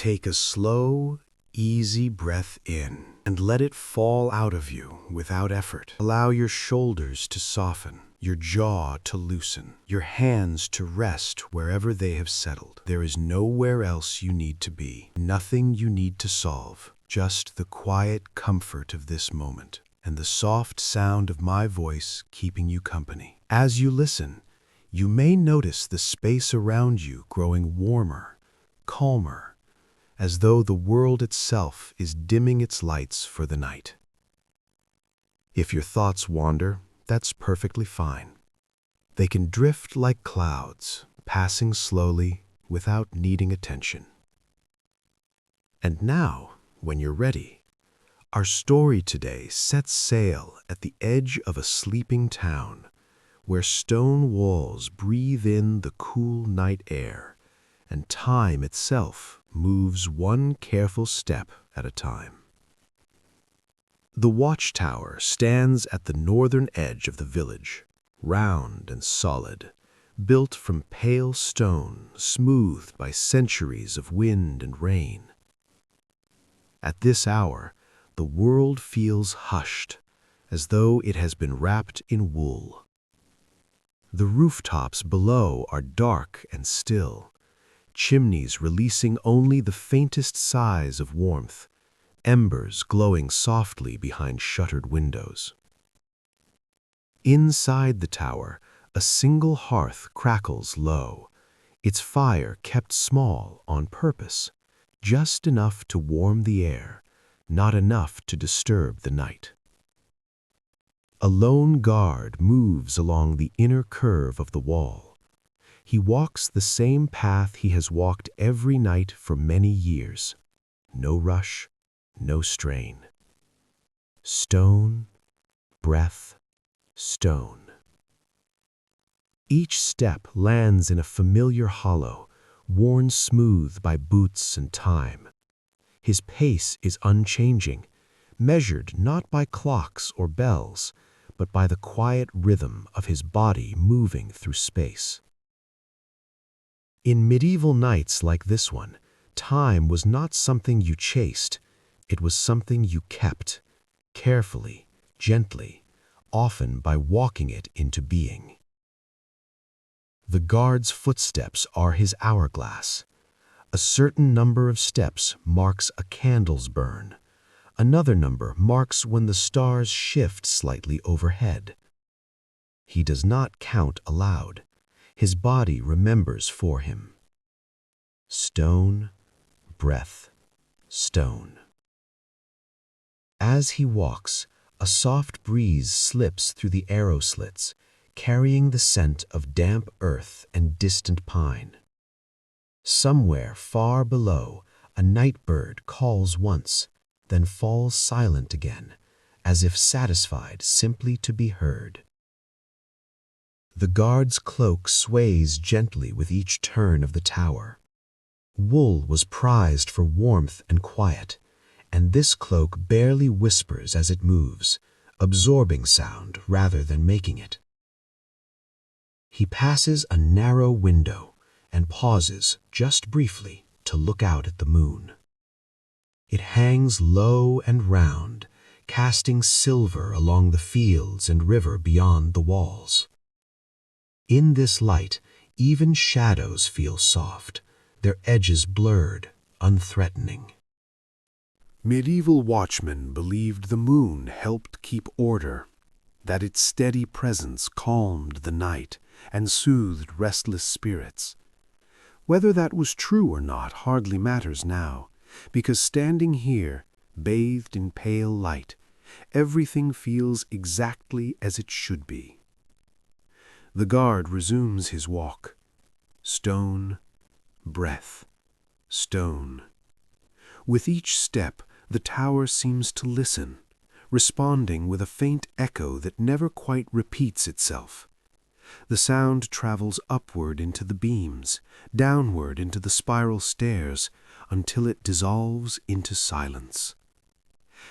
Take a slow, easy breath in and let it fall out of you without effort. Allow your shoulders to soften, your jaw to loosen, your hands to rest wherever they have settled. There is nowhere else you need to be, nothing you need to solve, just the quiet comfort of this moment and the soft sound of my voice keeping you company. As you listen, you may notice the space around you growing warmer, calmer, as though the world itself is dimming its lights for the night. If your thoughts wander, that's perfectly fine. They can drift like clouds, passing slowly without needing attention. And now, when you're ready, our story today sets sail at the edge of a sleeping town, where stone walls breathe in the cool night air, and time itself moves one careful step at a time. The watchtower stands at the northern edge of the village, round and solid, built from pale stone, smoothed by centuries of wind and rain. At this hour, the world feels hushed, as though it has been wrapped in wool. The rooftops below are dark and still, chimneys releasing only the faintest sighs of warmth, embers glowing softly behind shuttered windows. Inside the tower, a single hearth crackles low, its fire kept small on purpose, just enough to warm the air, not enough to disturb the night. A lone guard moves along the inner curve of the wall. He walks the same path he has walked every night for many years. No rush, no strain. Stone, breath, stone. Each step lands in a familiar hollow, worn smooth by boots and time. His pace is unchanging, measured not by clocks or bells, but by the quiet rhythm of his body moving through space. In medieval nights like this one, time was not something you chased, it was something you kept, carefully, gently, often by walking it into being. The guard's footsteps are his hourglass. A certain number of steps marks a candle's burn. Another number marks when the stars shift slightly overhead. He does not count aloud. His body remembers for him. Stone, breath, stone. As he walks, a soft breeze slips through the arrow slits, carrying the scent of damp earth and distant pine. Somewhere far below, a night bird calls once, then falls silent again, as if satisfied simply to be heard. The guard's cloak sways gently with each turn of the tower. Wool was prized for warmth and quiet, and this cloak barely whispers as it moves, absorbing sound rather than making it. He passes a narrow window and pauses just briefly to look out at the moon. It hangs low and round, casting silver along the fields and river beyond the walls. In this light, even shadows feel soft, their edges blurred, unthreatening. Medieval watchmen believed the moon helped keep order, that its steady presence calmed the night and soothed restless spirits. Whether that was true or not hardly matters now, because standing here, bathed in pale light, everything feels exactly as it should be. The guard resumes his walk. Stone, breath, stone. With each step, the tower seems to listen, responding with a faint echo that never quite repeats itself. The sound travels upward into the beams, downward into the spiral stairs, until it dissolves into silence.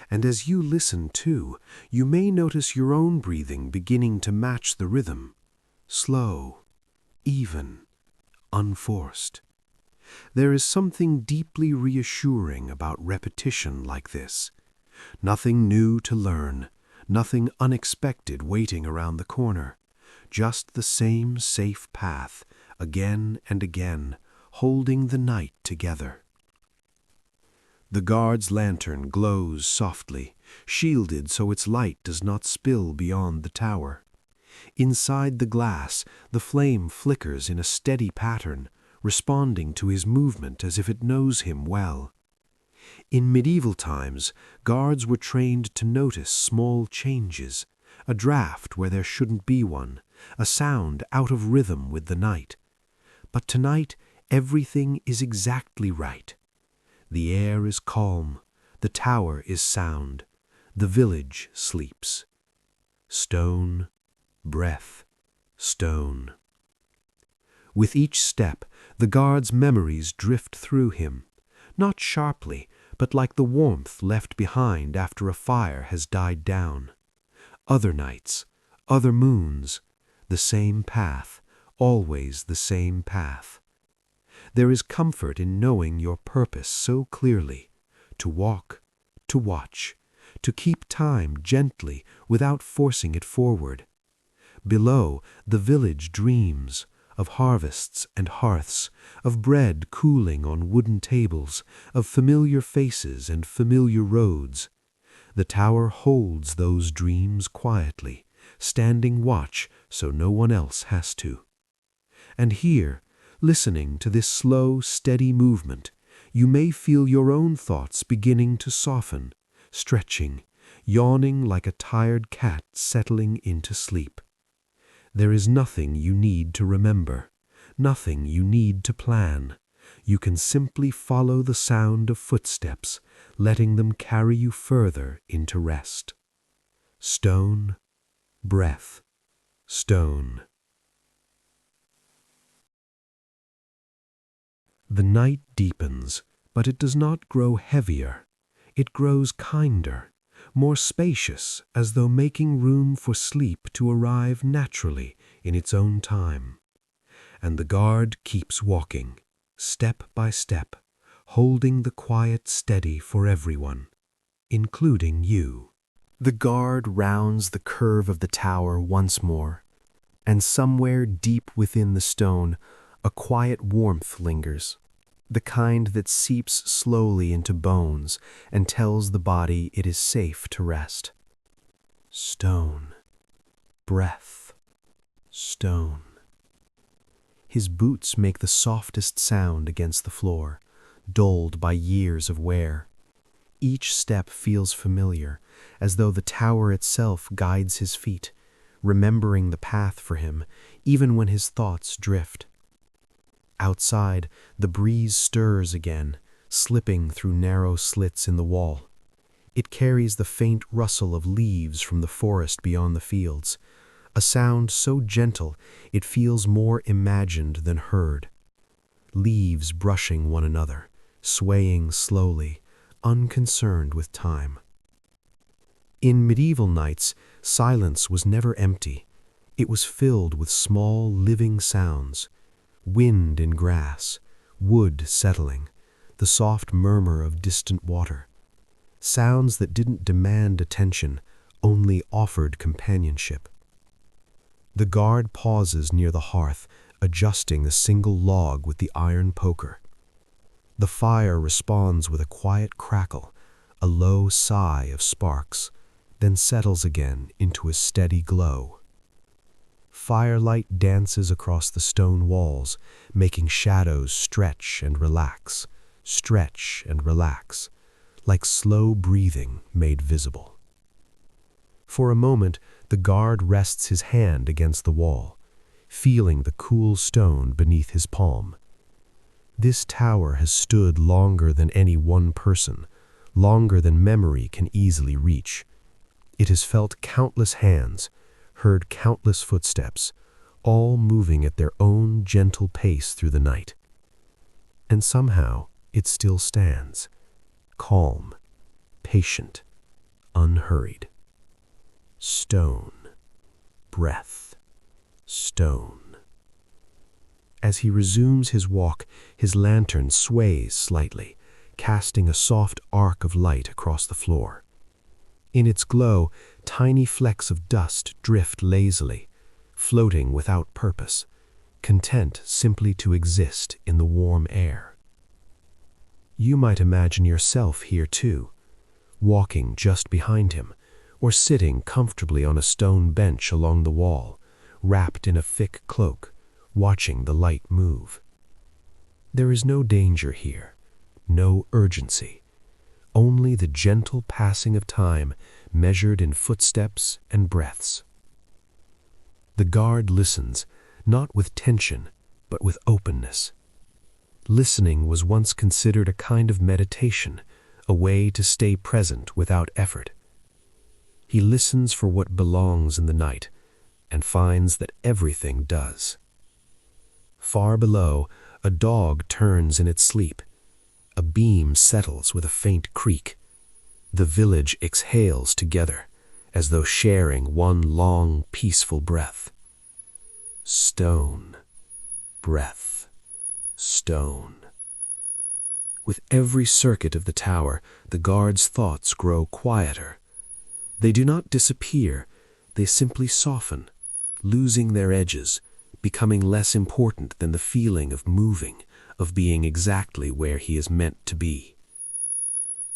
And as you listen too, you may notice your own breathing beginning to match the rhythm. Slow, even, unforced. There is something deeply reassuring about repetition like this. Nothing new to learn, nothing unexpected waiting around the corner. Just the same safe path, again and again, holding the night together. The guard's lantern glows softly, shielded so its light does not spill beyond the tower. Inside the glass, the flame flickers in a steady pattern, responding to his movement as if it knows him well. In medieval times, guards were trained to notice small changes, a draft where there shouldn't be one, a sound out of rhythm with the night. But tonight, everything is exactly right. The air is calm, the tower is sound, the village sleeps. Stone, breath, stone. With each step, the guard's memories drift through him, not sharply, but like the warmth left behind after a fire has died down. Other nights, other moons, the same path, always the same path. There is comfort in knowing your purpose so clearly, to walk, to watch, to keep time gently without forcing it forward. Below, the village dreams of harvests and hearths, of bread cooling on wooden tables, of familiar faces and familiar roads. The tower holds those dreams quietly, standing watch so no one else has to. And here, listening to this slow, steady movement, you may feel your own thoughts beginning to soften, stretching, yawning like a tired cat settling into sleep. There is nothing you need to remember, nothing you need to plan. You can simply follow the sound of footsteps, letting them carry you further into rest. Stone, breath, stone. The night deepens, but it does not grow heavier. It grows kinder, more spacious, as though making room for sleep to arrive naturally in its own time. And the guard keeps walking, step by step, holding the quiet steady for everyone, including you. The guard rounds the curve of the tower once more, and somewhere deep within the stone, a quiet warmth lingers, the kind that seeps slowly into bones and tells the body it is safe to rest. Stone, breath, stone. His boots make the softest sound against the floor, dulled by years of wear. Each step feels familiar, as though the tower itself guides his feet, remembering the path for him, even when his thoughts drift. Outside, the breeze stirs again, slipping through narrow slits in the wall. It carries the faint rustle of leaves from the forest beyond the fields, a sound so gentle it feels more imagined than heard. Leaves brushing one another, swaying slowly, unconcerned with time. In medieval nights, silence was never empty. It was filled with small, living sounds. Wind in grass, wood settling, the soft murmur of distant water. Sounds that didn't demand attention, only offered companionship. The guard pauses near the hearth, adjusting the single log with the iron poker. The fire responds with a quiet crackle, a low sigh of sparks, then settles again into a steady glow. Firelight dances across the stone walls, making shadows stretch and relax, like slow breathing made visible. For a moment, the guard rests his hand against the wall, feeling the cool stone beneath his palm. This tower has stood longer than any one person, longer than memory can easily reach. It has felt countless hands, heard countless footsteps, all moving at their own gentle pace through the night. And somehow it still stands, calm, patient, unhurried. Stone, breath, stone. As he resumes his walk, his lantern sways slightly, casting a soft arc of light across the floor. In its glow, tiny flecks of dust drift lazily, floating without purpose, content simply to exist in the warm air. You might imagine yourself here too, walking just behind him, or sitting comfortably on a stone bench along the wall, wrapped in a thick cloak, watching the light move. There is no danger here, no urgency, only the gentle passing of time measured in footsteps and breaths. The guard listens, not with tension, but with openness. Listening was once considered a kind of meditation, a way to stay present without effort. He listens for what belongs in the night, and finds that everything does. Far below, a dog turns in its sleep. A beam settles with a faint creak. The village exhales together, as though sharing one long, peaceful breath. Stone, breath, stone. With every circuit of the tower, the guard's thoughts grow quieter. They do not disappear, they simply soften, losing their edges, becoming less important than the feeling of moving, of being exactly where he is meant to be.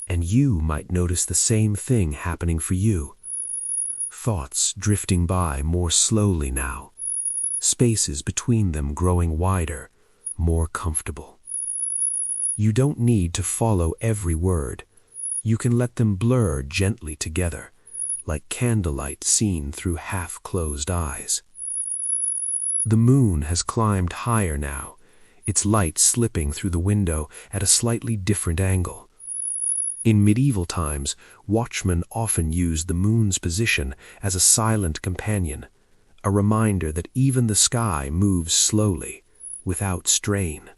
And you might notice the same thing happening for you. Thoughts drifting by more slowly now, spaces between them growing wider, more comfortable. You don't need to follow every word. You can let them blur gently together, like candlelight seen through half-closed eyes. The moon has climbed higher now, its light slipping through the window at a slightly different angle. In medieval times, watchmen often used the moon's position as a silent companion, a reminder that even the sky moves slowly, without strain.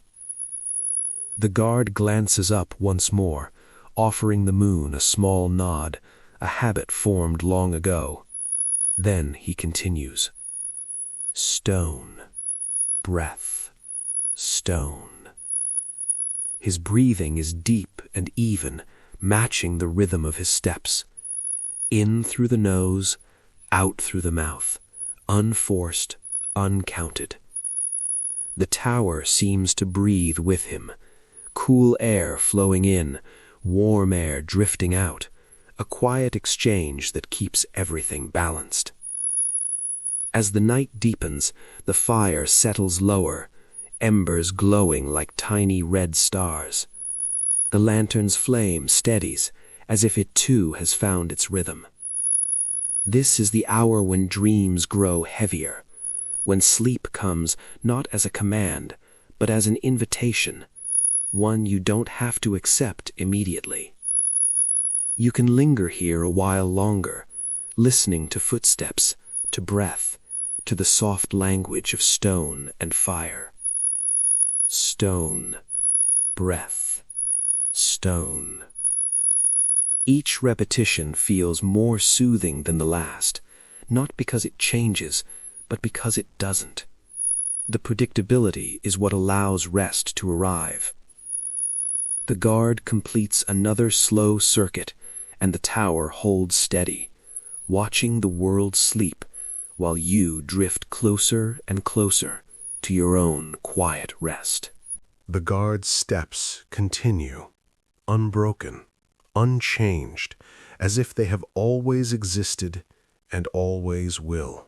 The guard glances up once more, offering the moon a small nod, a habit formed long ago. Then he continues. Stone, breath, stone. His breathing is deep and even, matching the rhythm of his steps. In through the nose, out through the mouth, unforced, uncounted. The tower seems to breathe with him, cool air flowing in, warm air drifting out, a quiet exchange that keeps everything balanced. As the night deepens, the fire settles lower, embers glowing like tiny red stars. The lantern's flame steadies, as if it too has found its rhythm. This is the hour when dreams grow heavier, when sleep comes not as a command, but as an invitation, one you don't have to accept immediately. You can linger here a while longer, listening to footsteps, to breath, to the soft language of stone and fire. Stone, breath, stone. Each repetition feels more soothing than the last, not because it changes, but because it doesn't. The predictability is what allows rest to arrive. The guard completes another slow circuit, and the tower holds steady, watching the world sleep while you drift closer and closer to your own quiet rest. The guard's steps continue, unbroken, unchanged, as if they have always existed and always will.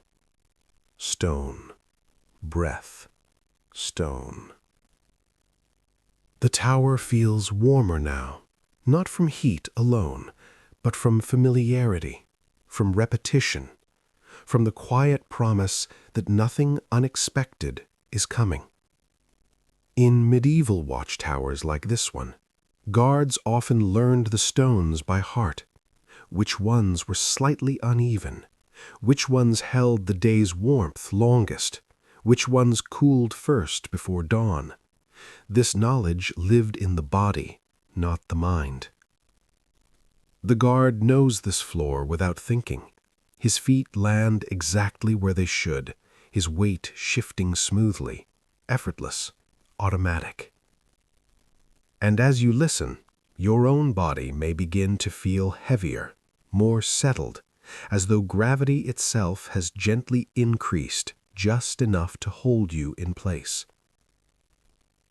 Stone, breath, stone. The tower feels warmer now, not from heat alone, but from familiarity, from repetition, from the quiet promise that nothing unexpected is coming. In medieval watchtowers like this one, guards often learned the stones by heart, which ones were slightly uneven, which ones held the day's warmth longest, which ones cooled first before dawn. This knowledge lived in the body, not the mind. The guard knows this floor without thinking. His feet land exactly where they should, his weight shifting smoothly, effortless, automatic. And as you listen, your own body may begin to feel heavier, more settled, as though gravity itself has gently increased just enough to hold you in place.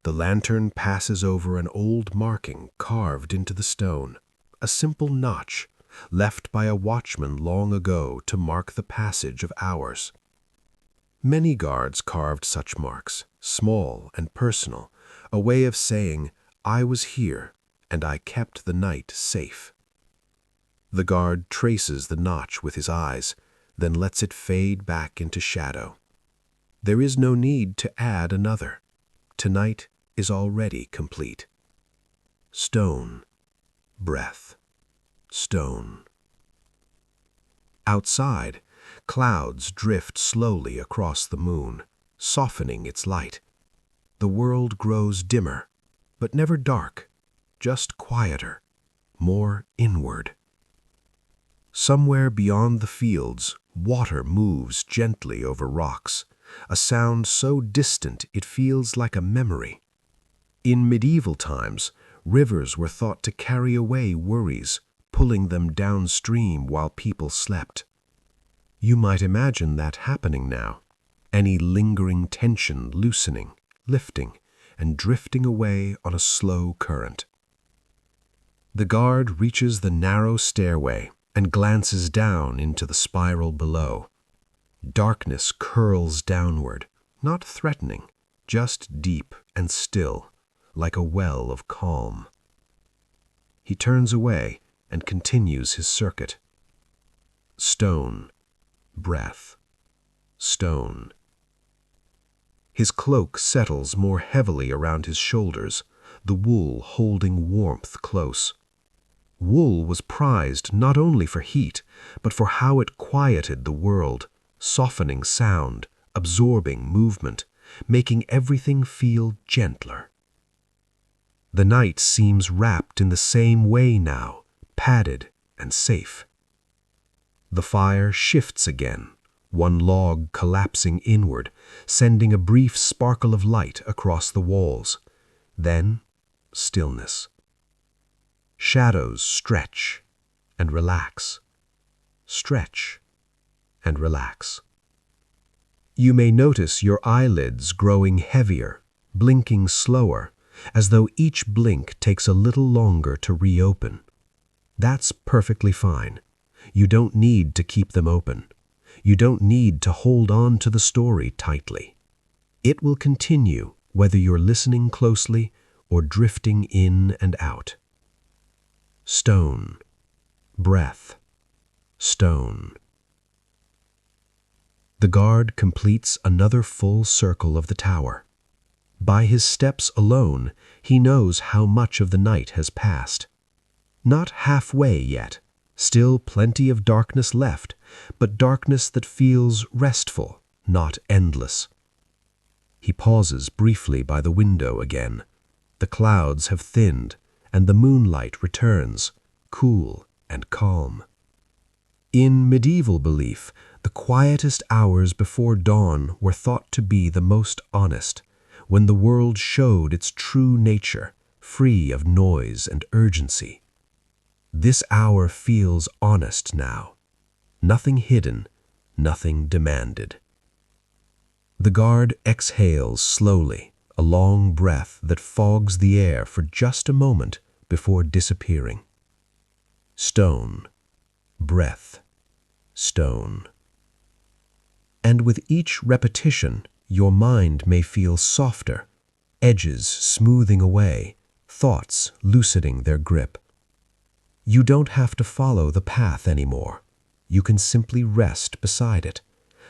The lantern passes over an old marking carved into the stone, a simple notch left by a watchman long ago to mark the passage of hours. Many guards carved such marks, small and personal, a way of saying, "I was here, and I kept the night safe." The guard traces the notch with his eyes, then lets it fade back into shadow. There is no need to add another. Tonight is already complete. Stone, breath, stone. Outside, clouds drift slowly across the moon, softening its light. The world grows dimmer, but never dark, just quieter, more inward. Somewhere beyond the fields, water moves gently over rocks, a sound so distant it feels like a memory. In medieval times, rivers were thought to carry away worries, pulling them downstream while people slept. You might imagine that happening now, any lingering tension loosening, lifting, and drifting away on a slow current. The guard reaches the narrow stairway and glances down into the spiral below. Darkness curls downward, not threatening, just deep and still, like a well of calm. He turns away and continues his circuit. Stone, breath, stone. His cloak settles more heavily around his shoulders, the wool holding warmth close. Wool was prized not only for heat, but for how it quieted the world, softening sound, absorbing movement, making everything feel gentler. The night seems wrapped in the same way now, padded and safe. The fire shifts again, one log collapsing inward, sending a brief sparkle of light across the walls. Then, stillness. Shadows stretch and relax, stretch and relax. You may notice your eyelids growing heavier, blinking slower, as though each blink takes a little longer to reopen. That's perfectly fine. You don't need to keep them open. You don't need to hold on to the story tightly. It will continue whether you're listening closely or drifting in and out. Stone, breath, stone. The guard completes another full circle of the tower. By his steps alone, he knows how much of the night has passed. Not halfway yet, still plenty of darkness left, but darkness that feels restful, not endless. He pauses briefly by the window again. The clouds have thinned, and the moonlight returns, cool and calm. In medieval belief, the quietest hours before dawn were thought to be the most honest, when the world showed its true nature, free of noise and urgency. This hour feels honest now. Nothing hidden, nothing demanded. The guard exhales slowly, a long breath that fogs the air for just a moment before disappearing. Stone, breath, stone. And with each repetition, your mind may feel softer, edges smoothing away, thoughts loosening their grip. You don't have to follow the path anymore. You can simply rest beside it,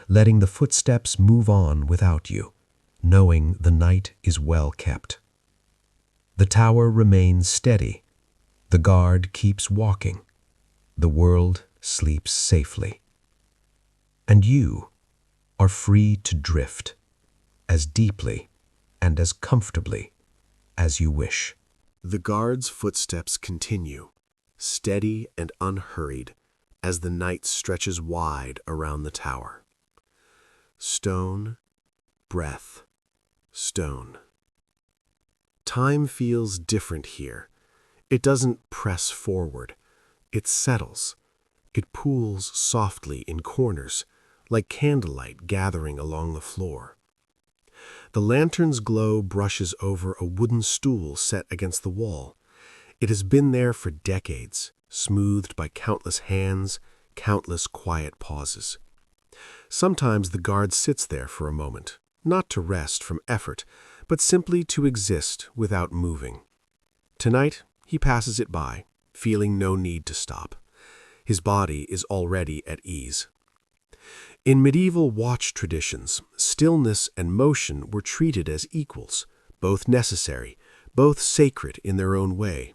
letting the footsteps move on without you, knowing the night is well kept. The tower remains steady. The guard keeps walking. The world sleeps safely. And you are free to drift, as deeply and as comfortably as you wish. The guard's footsteps continue, steady and unhurried, as the night stretches wide around the tower. Stone, breath, stone. Time feels different here. It doesn't press forward. It settles. It pools softly in corners, like candlelight gathering along the floor. The lantern's glow brushes over a wooden stool set against the wall. It has been there for decades, smoothed by countless hands, countless quiet pauses. Sometimes the guard sits there for a moment, not to rest from effort, but simply to exist without moving. Tonight, he passes it by, feeling no need to stop. His body is already at ease. In medieval watch traditions, stillness and motion were treated as equals, both necessary, both sacred in their own way.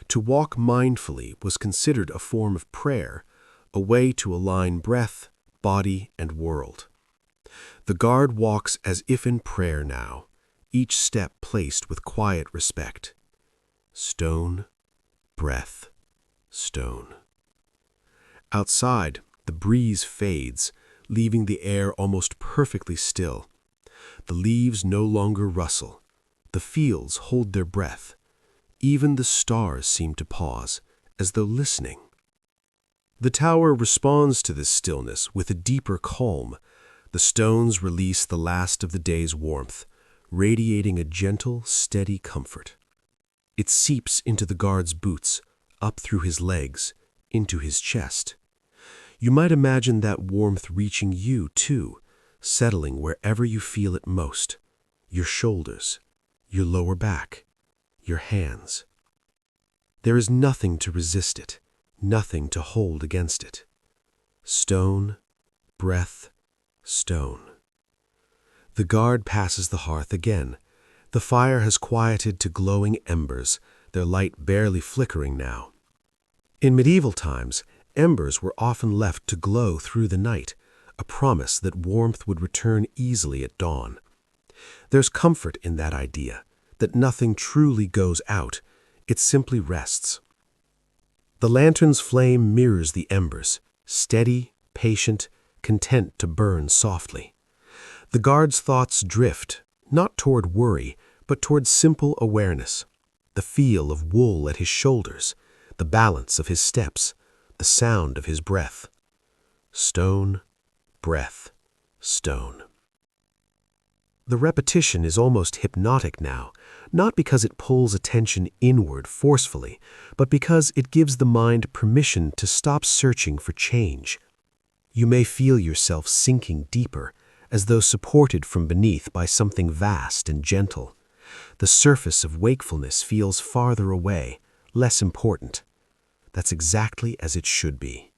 To walk mindfully was considered a form of prayer, a way to align breath, body, and world. The guard walks as if in prayer now, each step placed with quiet respect. Stone, breath, stone. Outside, the breeze fades, leaving the air almost perfectly still. The leaves no longer rustle. The fields hold their breath. Even the stars seem to pause, as though listening. The tower responds to this stillness with a deeper calm. The stones release the last of the day's warmth, radiating a gentle, steady comfort. It seeps into the guard's boots, up through his legs, into his chest. You might imagine that warmth reaching you, too, settling wherever you feel it most, your shoulders, your lower back, your hands. There is nothing to resist it, nothing to hold against it. Stone, breath, stone. The guard passes the hearth again. The fire has quieted to glowing embers, their light barely flickering now. In medieval times, embers were often left to glow through the night, a promise that warmth would return easily at dawn. There's comfort in that idea, that nothing truly goes out, it simply rests. The lantern's flame mirrors the embers, steady, patient, content to burn softly. The guard's thoughts drift, not toward worry, but toward simple awareness. The feel of wool at his shoulders, the balance of his steps, the sound of his breath. Stone, breath, stone. The repetition is almost hypnotic now, not because it pulls attention inward forcefully, but because it gives the mind permission to stop searching for change. You may feel yourself sinking deeper, as though supported from beneath by something vast and gentle. The surface of wakefulness feels farther away, less important. That's exactly as it should be.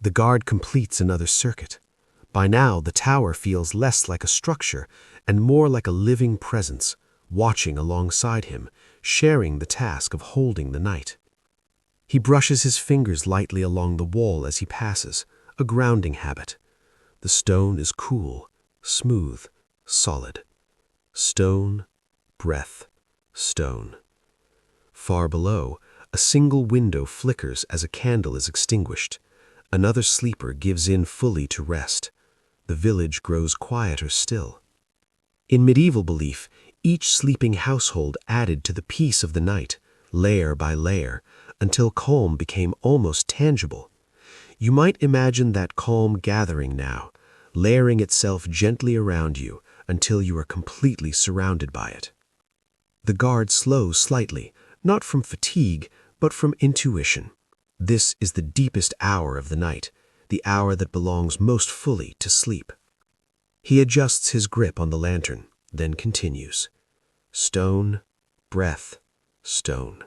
The guard completes another circuit. By now, the tower feels less like a structure and more like a living presence, watching alongside him, sharing the task of holding the night. He brushes his fingers lightly along the wall as he passes, a grounding habit. The stone is cool, smooth, solid. Stone, breath, stone. Far below, a single window flickers as a candle is extinguished. Another sleeper gives in fully to rest. The village grows quieter still. In medieval belief, each sleeping household added to the peace of the night, layer by layer, until calm became almost tangible. You might imagine that calm gathering now, layering itself gently around you until you are completely surrounded by it. The guard slows slightly, not from fatigue, but from intuition. This is the deepest hour of the night, the hour that belongs most fully to sleep. He adjusts his grip on the lantern, then continues. Stone, breath, stone.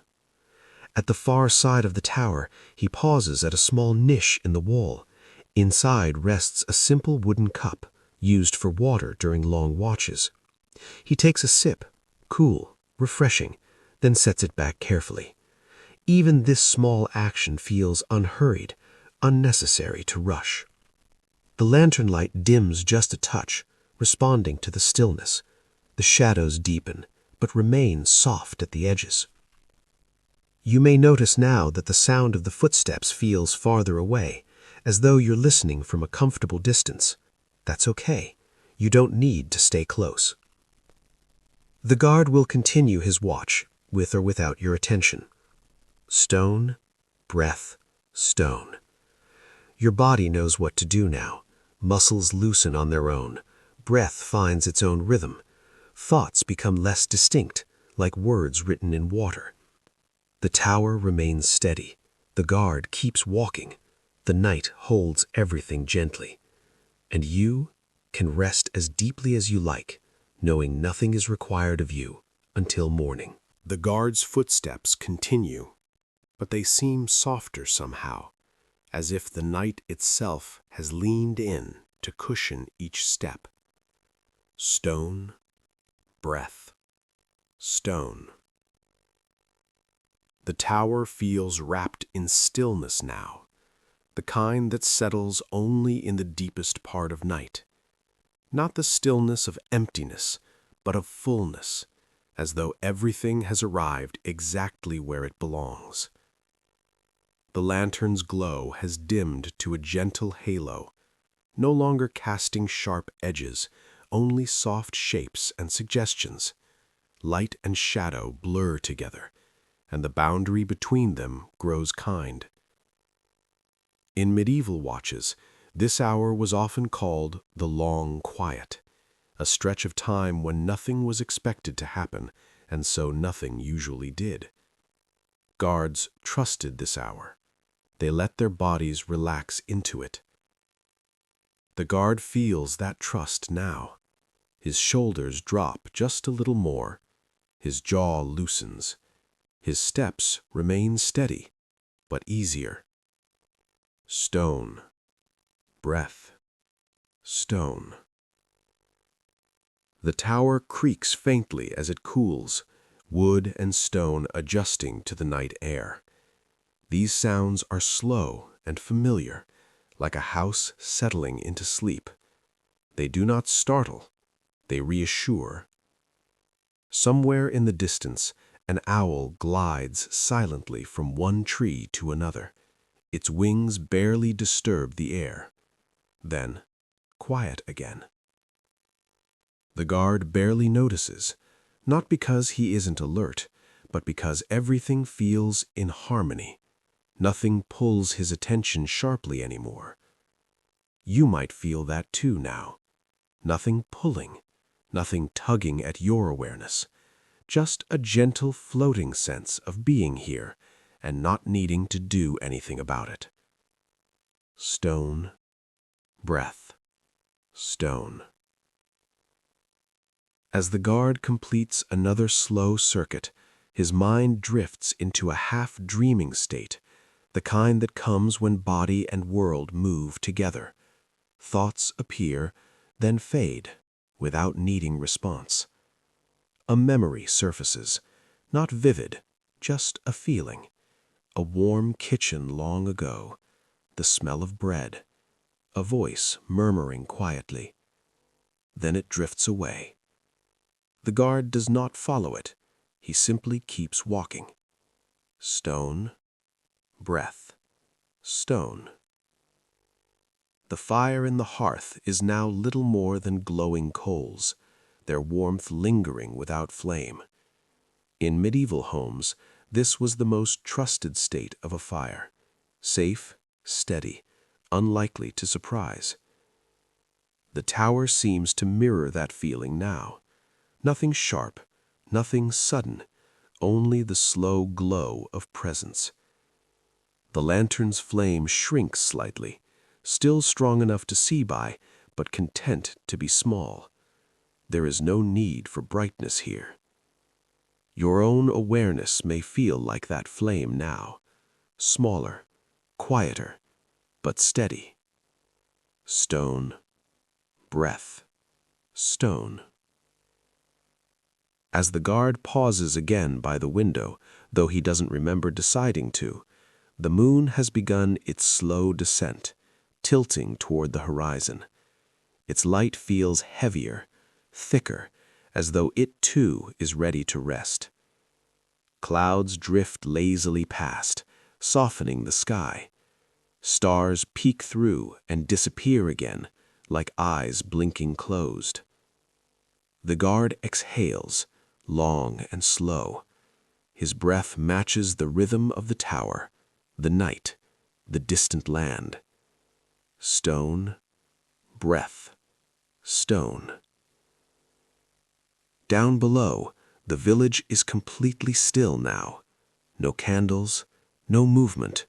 At the far side of the tower, he pauses at a small niche in the wall. Inside rests a simple wooden cup, used for water during long watches. He takes a sip, cool, refreshing, then sets it back carefully. Even this small action feels unhurried, unnecessary to rush. The lantern light dims just a touch, responding to the stillness. The shadows deepen, but remain soft at the edges. You may notice now that the sound of the footsteps feels farther away, as though you're listening from a comfortable distance. That's okay. You don't need to stay close. The guard will continue his watch, with or without your attention. Stone, breath, stone. Your body knows what to do now. Muscles loosen on their own. Breath finds its own rhythm. Thoughts become less distinct, like words written in water. The tower remains steady. The guard keeps walking. The night holds everything gently. And you can rest as deeply as you like, knowing nothing is required of you until morning. The guard's footsteps continue, but they seem softer somehow, as if the night itself has leaned in to cushion each step. Stone, breath, stone. The tower feels wrapped in stillness now, the kind that settles only in the deepest part of night. Not the stillness of emptiness, but of fullness, as though everything has arrived exactly where it belongs. The lantern's glow has dimmed to a gentle halo, no longer casting sharp edges, only soft shapes and suggestions. Light and shadow blur together, and the boundary between them grows kind. In medieval watches, this hour was often called the long quiet, a stretch of time when nothing was expected to happen, and so nothing usually did. Guards trusted this hour. They let their bodies relax into it. The guard feels that trust now. His shoulders drop just a little more. His jaw loosens. His steps remain steady, but easier. Stone, breath, stone. The tower creaks faintly as it cools, wood and stone adjusting to the night air. These sounds are slow and familiar, like a house settling into sleep. They do not startle, they reassure. Somewhere in the distance, an owl glides silently from one tree to another. Its wings barely disturb the air. Then, quiet again. The guard barely notices, not because he isn't alert, but because everything feels in harmony. Nothing pulls his attention sharply anymore. You might feel that too now. Nothing pulling, nothing tugging at your awareness. Just a gentle floating sense of being here and not needing to do anything about it. Stone, breath, stone. As the guard completes another slow circuit, his mind drifts into a half-dreaming state, the kind that comes when body and world move together. Thoughts appear, then fade, without needing response. A memory surfaces, not vivid, just a feeling. A warm kitchen long ago, the smell of bread, a voice murmuring quietly. Then it drifts away. The guard does not follow it. He simply keeps walking. Stone, breath, stone. The fire in the hearth is now little more than glowing coals, their warmth lingering without flame. In medieval homes, this was the most trusted state of a fire. Safe, steady, unlikely to surprise. The tower seems to mirror that feeling now. Nothing sharp, nothing sudden, only the slow glow of presence. The lantern's flame shrinks slightly, still strong enough to see by, but content to be small. There is no need for brightness here. Your own awareness may feel like that flame now, smaller, quieter, but steady. Stone, breath, stone. As the guard pauses again by the window, though he doesn't remember deciding to, the moon has begun its slow descent, tilting toward the horizon. Its light feels heavier, thicker, as though it too is ready to rest. Clouds drift lazily past, softening the sky. Stars peek through and disappear again, like eyes blinking closed. The guard exhales, long and slow. His breath matches the rhythm of the tower, the night, the distant land. Stone, breath, stone. Down below, the village is completely still now. No candles, no movement,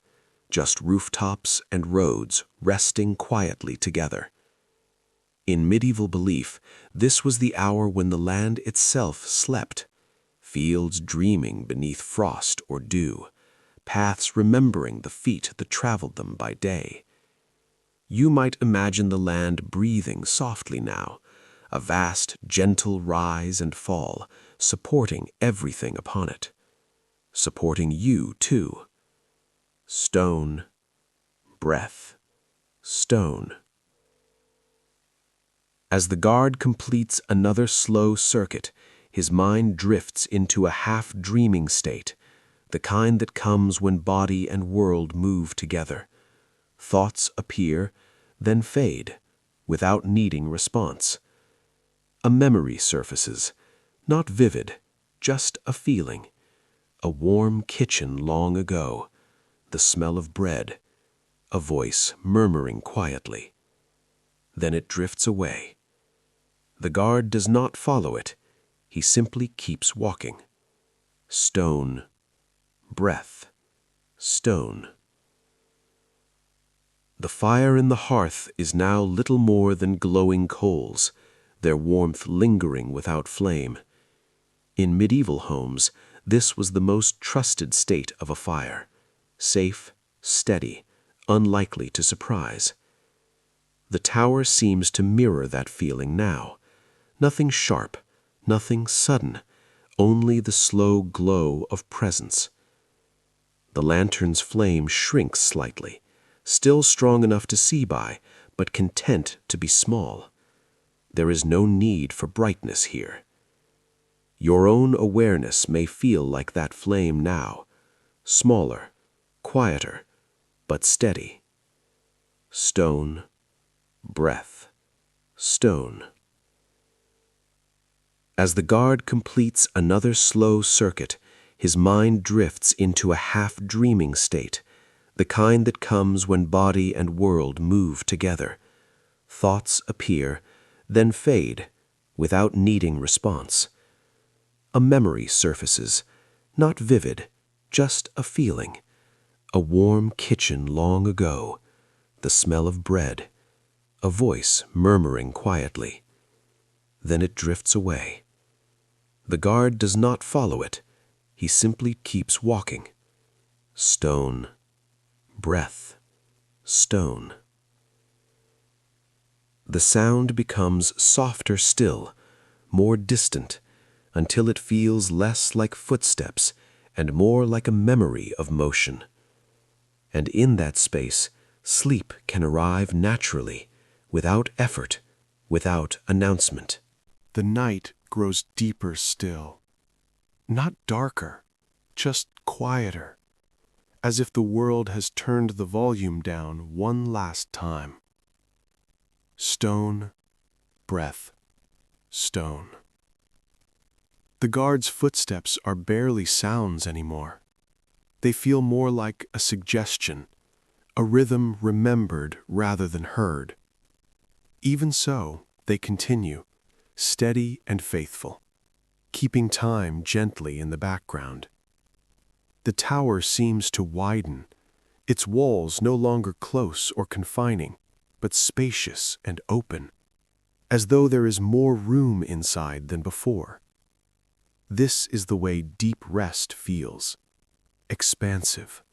just rooftops and roads resting quietly together. In medieval belief, this was the hour when the land itself slept, fields dreaming beneath frost or dew, paths remembering the feet that traveled them by day. You might imagine the land breathing softly now, a vast, gentle rise and fall, supporting everything upon it. Supporting you, too. Stone, breath, stone. As the guard completes another slow circuit, his mind drifts into a half-dreaming state, the kind that comes when body and world move together. Thoughts appear, then fade, without needing response. A memory surfaces, not vivid, just a feeling. A warm kitchen long ago, the smell of bread, a voice murmuring quietly. Then it drifts away. The guard does not follow it. He simply keeps walking. Stone, breath, stone. The fire in the hearth is now little more than glowing coals, their warmth lingering without flame. In medieval homes, this was the most trusted state of a fire, safe, steady, unlikely to surprise. The tower seems to mirror that feeling now. Nothing sharp, nothing sudden, only the slow glow of presence. The lantern's flame shrinks slightly, still strong enough to see by, but content to be small. There is no need for brightness here. Your own awareness may feel like that flame now, smaller, quieter, but steady. Stone, breath, stone. As the guard completes another slow circuit, his mind drifts into a half-dreaming state, the kind that comes when body and world move together. Thoughts appear, then fade, without needing response. A memory surfaces, not vivid, just a feeling. A warm kitchen long ago, the smell of bread, a voice murmuring quietly. Then it drifts away. The guard does not follow it. He simply keeps walking. Stone, breath, stone. The sound becomes softer still, more distant, until it feels less like footsteps and more like a memory of motion. And in that space, sleep can arrive naturally, without effort, without announcement. The night grows deeper still. Not darker, just quieter, as if the world has turned the volume down one last time. Stone, breath, stone. The guard's footsteps are barely sounds anymore. They feel more like a suggestion, a rhythm remembered rather than heard. Even so, they continue, steady and faithful, keeping time gently in the background. The tower seems to widen, its walls no longer close or confining, but spacious and open, as though there is more room inside than before. This is the way deep rest feels, expansive,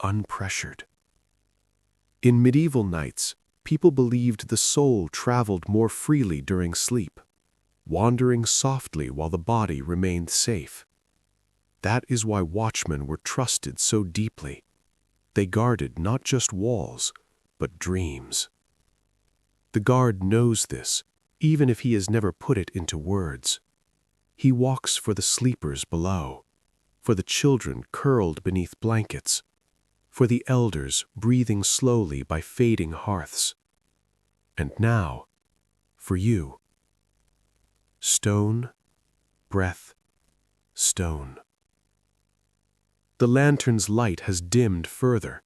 unpressured. In medieval nights, people believed the soul traveled more freely during sleep, wandering softly while the body remained safe. That is why watchmen were trusted so deeply. They guarded not just walls, but dreams. The guard knows this, even if he has never put it into words. He walks for the sleepers below, for the children curled beneath blankets, for the elders breathing slowly by fading hearths. And now, for you. Stone, breath, stone. The lantern's light has dimmed further,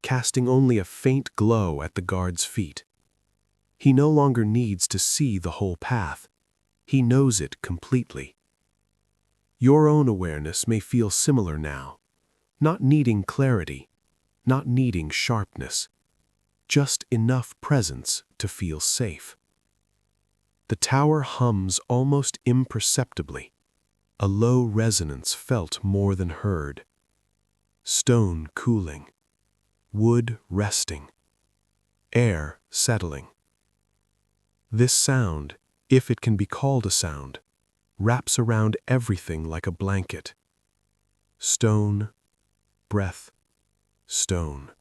casting only a faint glow at the guard's feet. He no longer needs to see the whole path. He knows it completely. Your own awareness may feel similar now, not needing clarity, not needing sharpness, just enough presence to feel safe. The tower hums almost imperceptibly, a low resonance felt more than heard. Stone cooling, wood resting, air settling. This sound, if it can be called a sound, wraps around everything like a blanket. Stone, breath, stone.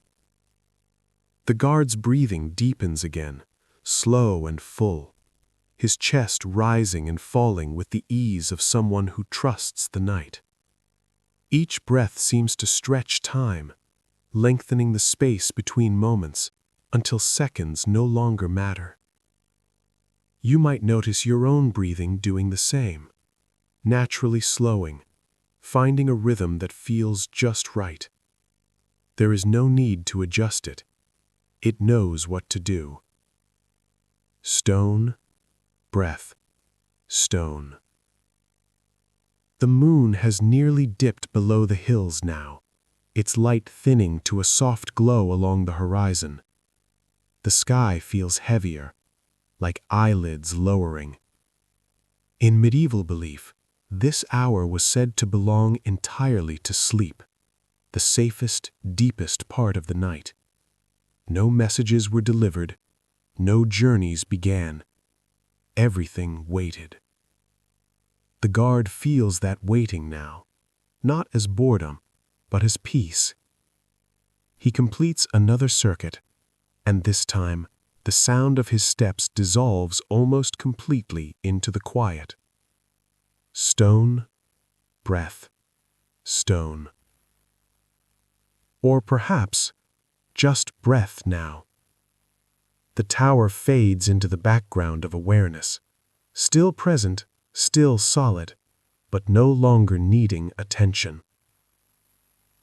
The guard's breathing deepens again, slow and full, his chest rising and falling with the ease of someone who trusts the night. Each breath seems to stretch time, lengthening the space between moments until seconds no longer matter. You might notice your own breathing doing the same, naturally slowing, finding a rhythm that feels just right. There is no need to adjust it. It knows what to do. Stone, breath, stone. The moon has nearly dipped below the hills now, its light thinning to a soft glow along the horizon. The sky feels heavier, like eyelids lowering. In medieval belief, this hour was said to belong entirely to sleep, the safest, deepest part of the night. No messages were delivered, no journeys began. Everything waited. The guard feels that waiting now, not as boredom, but as peace. He completes another circuit, and this time, the sound of his steps dissolves almost completely into the quiet. Stone, breath, stone. Or perhaps, just breath now. The tower fades into the background of awareness, still present, still solid, but no longer needing attention.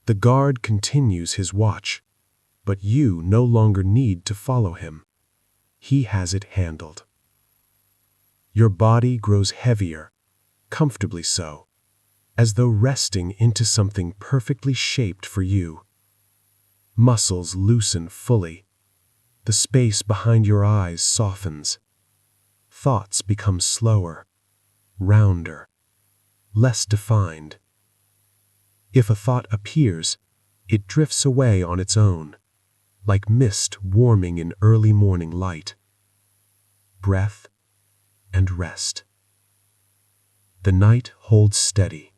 The guard continues his watch, but you no longer need to follow him. He has it handled. Your body grows heavier, comfortably so, as though resting into something perfectly shaped for you. Muscles loosen fully. The space behind your eyes softens. Thoughts become slower, rounder, less defined. If a thought appears, it drifts away on its own, like mist warming in early morning light. Breath and rest. The night holds steady.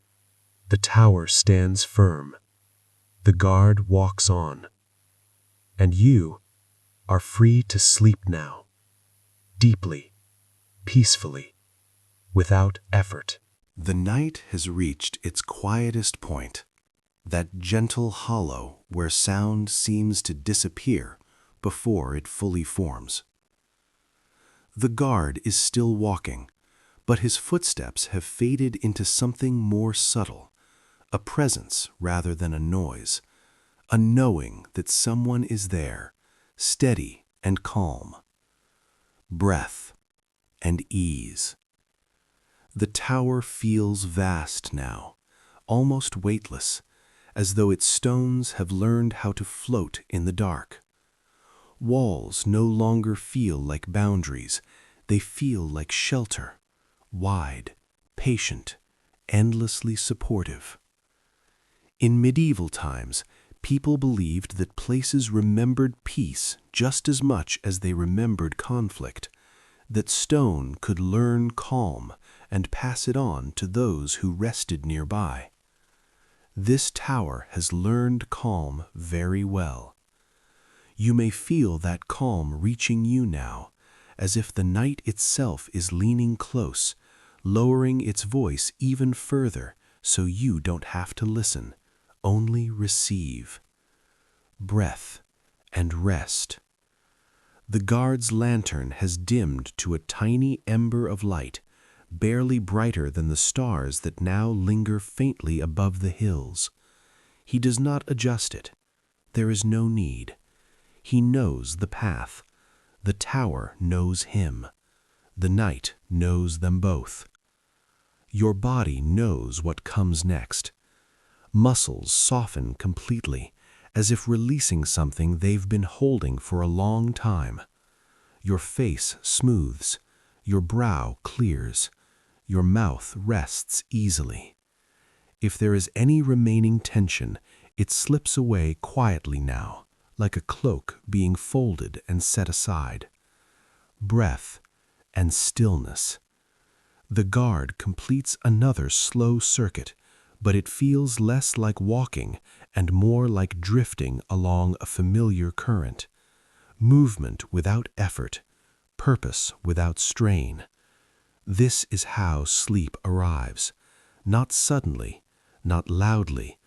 The tower stands firm. The guard walks on. And you are free to sleep now, deeply, peacefully, without effort. The night has reached its quietest point, that gentle hollow where sound seems to disappear before it fully forms. The guard is still walking, but his footsteps have faded into something more subtle, a presence rather than a noise, a knowing that someone is there, steady and calm. Breath and ease. The tower feels vast now, almost weightless, as though its stones have learned how to float in the dark. Walls no longer feel like boundaries, they feel like shelter, wide, patient, endlessly supportive. In medieval times, people believed that places remembered peace just as much as they remembered conflict, that stone could learn calm and pass it on to those who rested nearby. This tower has learned calm very well. You may feel that calm reaching you now, as if the night itself is leaning close, lowering its voice even further so you don't have to listen, only receive. Breath and rest. The guard's lantern has dimmed to a tiny ember of light, barely brighter than the stars that now linger faintly above the hills. He does not adjust it. There is no need. He knows the path. The tower knows him. The night knows them both. Your body knows what comes next. Muscles soften completely, as if releasing something they've been holding for a long time. Your face smooths, your brow clears, your mouth rests easily. If there is any remaining tension, it slips away quietly now, like a cloak being folded and set aside. Breath and stillness. The guard completes another slow circuit, but it feels less like walking and more like drifting along a familiar current. Movement without effort, purpose without strain. This is how sleep arrives, not suddenly, not loudly,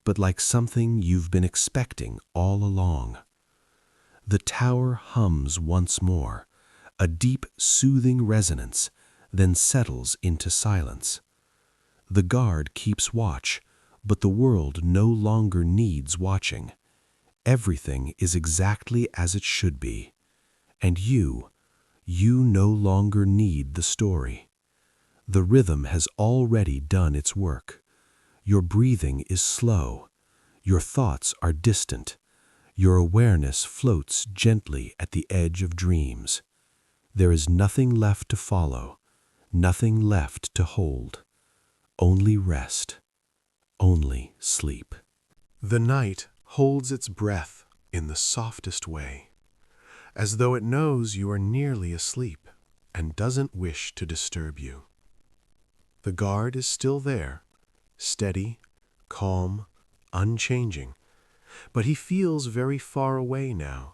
but like something you've been expecting all along. The tower hums once more, a deep, soothing resonance, then settles into silence. The guard keeps watch, but the world no longer needs watching. Everything is exactly as it should be. And you no longer need the story. The rhythm has already done its work. Your breathing is slow. Your thoughts are distant. Your awareness floats gently at the edge of dreams. There is nothing left to follow, nothing left to hold. Only rest, only sleep. The night holds its breath in the softest way, as though it knows you are nearly asleep and doesn't wish to disturb you. The guard is still there, steady, calm, unchanging, but he feels very far away now,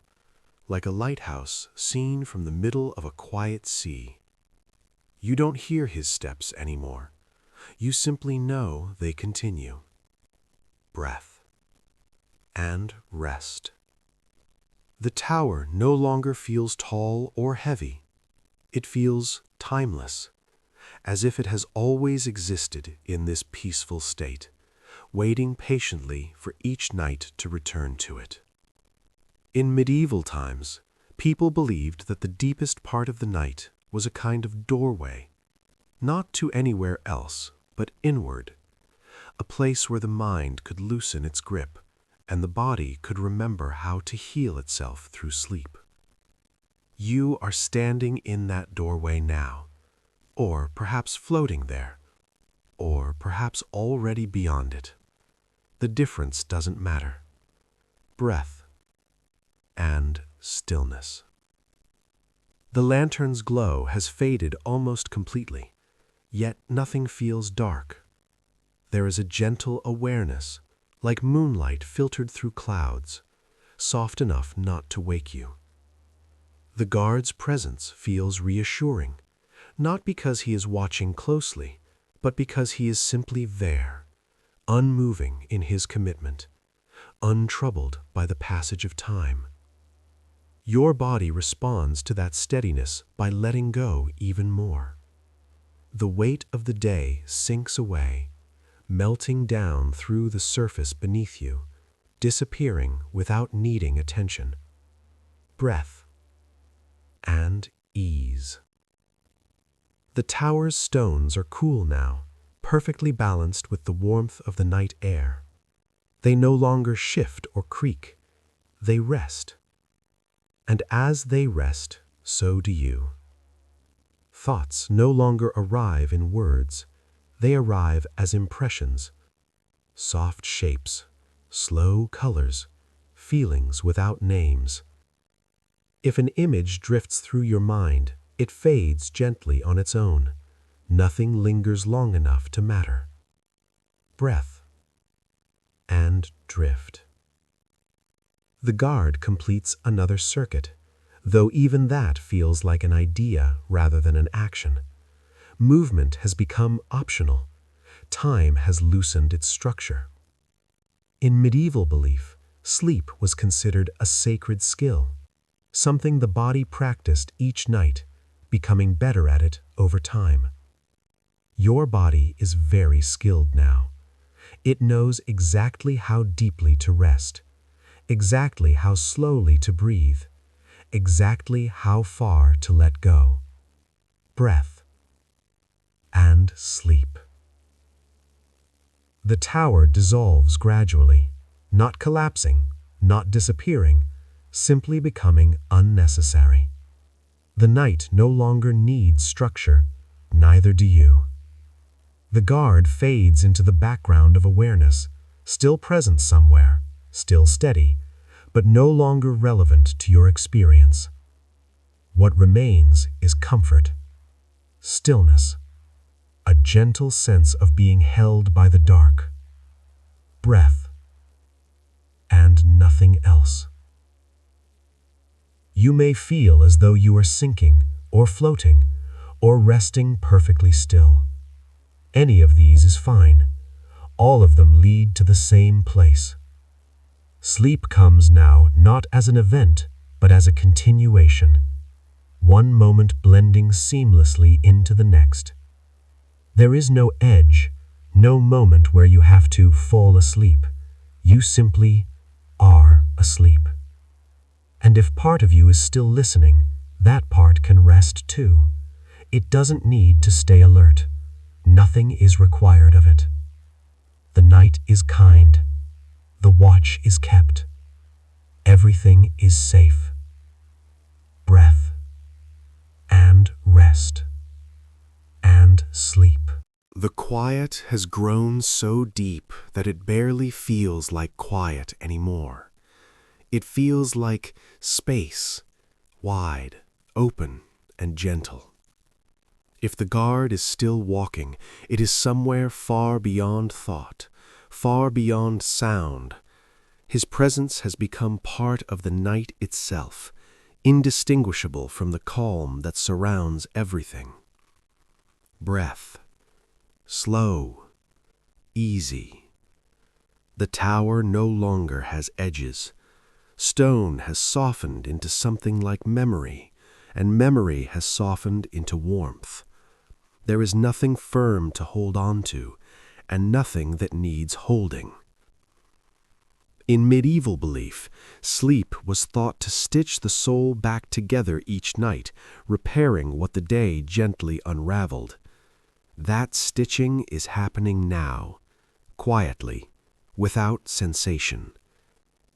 like a lighthouse seen from the middle of a quiet sea. You don't hear his steps anymore. You simply know they continue. Breath and rest. The tower no longer feels tall or heavy. It feels timeless, as if it has always existed in this peaceful state, waiting patiently for each night to return to it. In medieval times, people believed that the deepest part of the night was a kind of doorway, not to anywhere else, but inward, a place where the mind could loosen its grip and the body could remember how to heal itself through sleep. You are standing in that doorway now, or perhaps floating there, or perhaps already beyond it. The difference doesn't matter. Breath and stillness. The lantern's glow has faded almost completely, yet nothing feels dark. There is a gentle awareness, like moonlight filtered through clouds, soft enough not to wake you. The guard's presence feels reassuring, not because he is watching closely, but because he is simply there, unmoving in his commitment, untroubled by the passage of time. Your body responds to that steadiness by letting go even more. The weight of the day sinks away, melting down through the surface beneath you, disappearing without needing attention. Breath and ease. The tower's stones are cool now, perfectly balanced with the warmth of the night air. They no longer shift or creak. They rest. And as they rest, so do you. Thoughts no longer arrive in words. They arrive as impressions. Soft shapes, slow colors, feelings without names. If an image drifts through your mind, it fades gently on its own. Nothing lingers long enough to matter. Breath and drift. The guard completes another circuit, though even that feels like an idea rather than an action. Movement has become optional. Time has loosened its structure. In medieval belief, sleep was considered a sacred skill, something the body practiced each night, becoming better at it over time. Your body is very skilled now. It knows exactly how deeply to rest, exactly how slowly to breathe, exactly how far to let go. Breath and sleep. The tower dissolves gradually, not collapsing, not disappearing, simply becoming unnecessary. The night no longer needs structure, neither do you. The guard fades into the background of awareness, still present somewhere, still steady, but no longer relevant to your experience. What remains is comfort, stillness, a gentle sense of being held by the dark, breath, and nothing else. You may feel as though you are sinking, or floating, or resting perfectly still. Any of these is fine. All of them lead to the same place. Sleep comes now not as an event, but as a continuation, one moment blending seamlessly into the next. There is no edge, no moment where you have to fall asleep. You simply are asleep. And if part of you is still listening, that part can rest too. It doesn't need to stay alert. Nothing is required of it. The night is kind. The watch is kept. Everything is safe. Breath and rest and sleep. The quiet has grown so deep that it barely feels like quiet anymore. It feels like space, wide, open, and gentle. If the guard is still walking, it is somewhere far beyond thought, far beyond sound. His presence has become part of the night itself, indistinguishable from the calm that surrounds everything. Breath, slow, easy. The tower no longer has edges. Stone has softened into something like memory, and memory has softened into warmth. There is nothing firm to hold on to, and nothing that needs holding. In medieval belief, sleep was thought to stitch the soul back together each night, repairing what the day gently unraveled. That stitching is happening now, quietly, without sensation.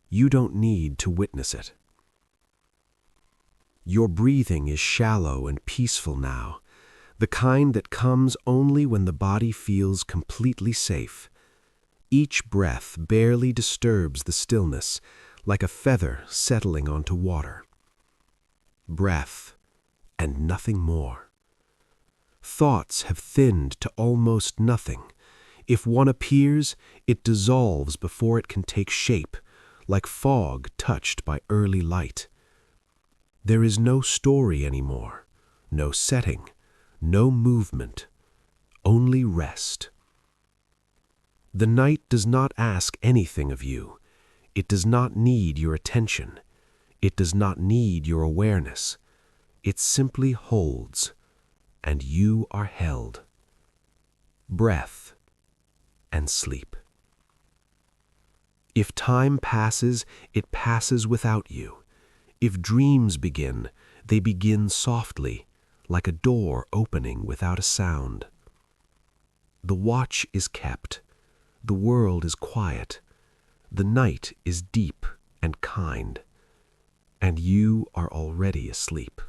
You don't need to witness it. Your breathing is shallow and peaceful now, the kind that comes only when the body feels completely safe. Each breath barely disturbs the stillness, like a feather settling onto water. Breath, and nothing more. Thoughts have thinned to almost nothing. If one appears, it dissolves before it can take shape, like fog touched by early light. There is no story anymore, no setting, no movement, only rest. The night does not ask anything of you. It does not need your attention. It does not need your awareness. It simply holds, and you are held. Breath and sleep. If time passes, it passes without you. If dreams begin, they begin softly, like a door opening without a sound. The watch is kept. The world is quiet. The night is deep and kind. And you are already asleep.